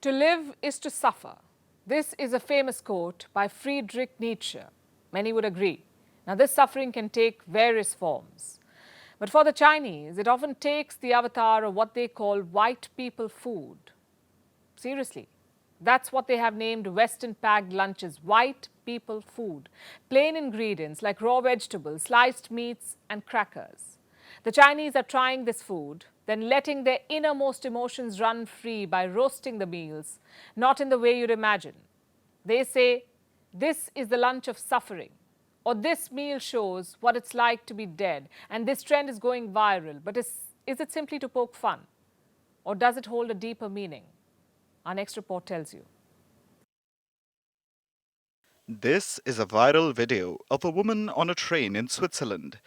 To live is to suffer. This is a famous quote by Friedrich Nietzsche. Many would agree. Now, this suffering can take various forms. But for the Chinese, it often takes the avatar of what they call white people food. Seriously, that's what they have named Western packed lunches, white people food. Plain ingredients like raw vegetables, sliced meats, and crackers. The Chinese are trying this food, then letting their innermost emotions run free by roasting the meals, not in the way you'd imagine. They say, this is the lunch of suffering, or this meal shows what it's like to be dead, and this trend is going viral. But is it simply to poke fun, or does it hold a deeper meaning? Our next report tells you. This is a viral video of a woman on a train in Switzerland.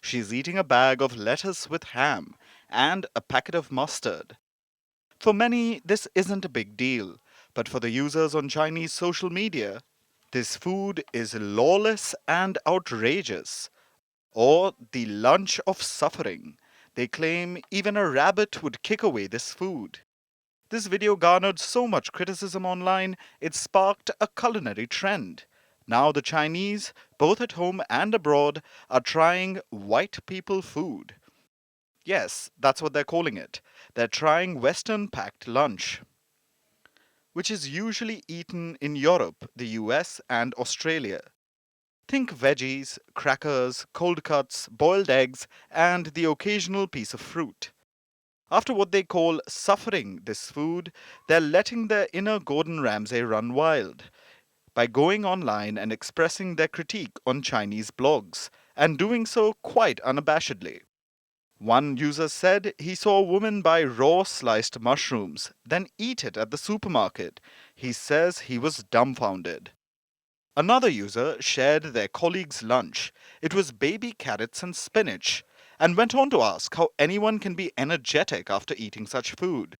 She's eating a bag of lettuce with ham and a packet of mustard. For many, this isn't a big deal, but for the users on Chinese social media, this food is lawless and outrageous. Or the lunch of suffering. They claim even a rabbit would kick away this food. This video garnered so much criticism online, it sparked a culinary trend. Now the Chinese, both at home and abroad, are trying white people food. Yes, that's what they're calling it. They're trying Western packed lunch, which is usually eaten in Europe, the US, and Australia. Think veggies, crackers, cold cuts, boiled eggs, and the occasional piece of fruit. After what they call suffering this food, they're letting their inner Gordon Ramsay run wild by going online and expressing their critique on Chinese blogs, and doing so quite unabashedly. One user said he saw a woman buy raw sliced mushrooms, then eat it at the supermarket. He says he was dumbfounded. Another user shared their colleague's lunch. It was baby carrots and spinach, and went on to ask how anyone can be energetic after eating such food.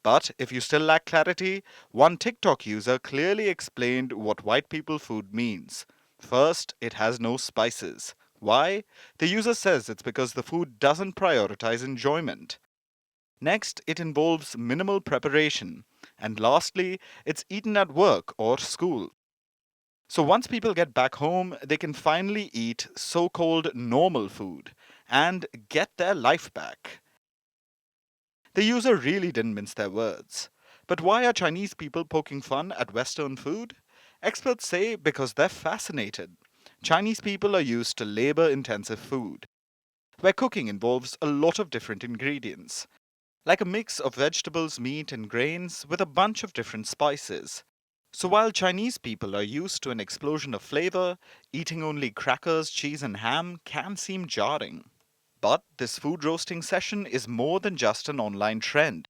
But if you still lack clarity, one TikTok user clearly explained what white people food means. First, it has no spices. Why? The user says it's because the food doesn't prioritize enjoyment. Next, it involves minimal preparation. And lastly, it's eaten at work or school. So once people get back home, they can finally eat so called normal food and get their life back. The user really didn't mince their words. But why are Chinese people poking fun at Western food? Experts say because they're fascinated. Chinese people are used to labor intensive food, where cooking involves a lot of different ingredients, like a mix of vegetables, meat, and grains with a bunch of different spices. So while Chinese people are used to an explosion of flavor, eating only crackers, cheese, and ham can seem jarring. But this food roasting session is more than just an online trend.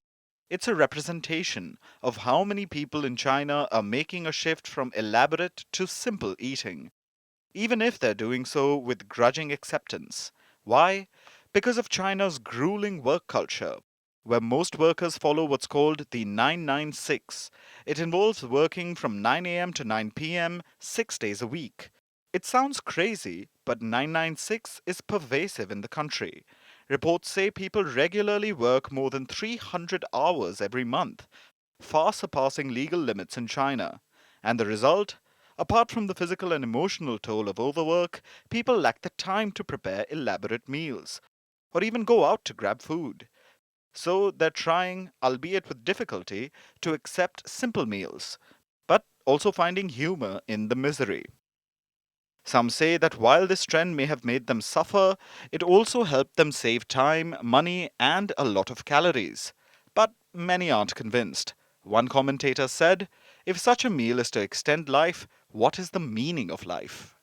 It's a representation of how many people in China are making a shift from elaborate to simple eating, even if they're doing so with grudging acceptance. Why? Because of China's grueling work culture, where most workers follow what's called the 996. It involves working from 9 a.m. to 9 p.m. 6 days a week. It sounds crazy, but 996 is pervasive in the country. Reports say people regularly work more than 300 hours every month, far surpassing legal limits in China. And the result? Apart from the physical and emotional toll of overwork, people lack the time to prepare elaborate meals, or even go out to grab food. So they're trying, albeit with difficulty, to accept simple meals, but also finding humor in the misery. Some say that while this trend may have made them suffer, it also helped them save time, money, and a lot of calories. But many aren't convinced. One commentator said, if such a meal is to extend life, what is the meaning of life?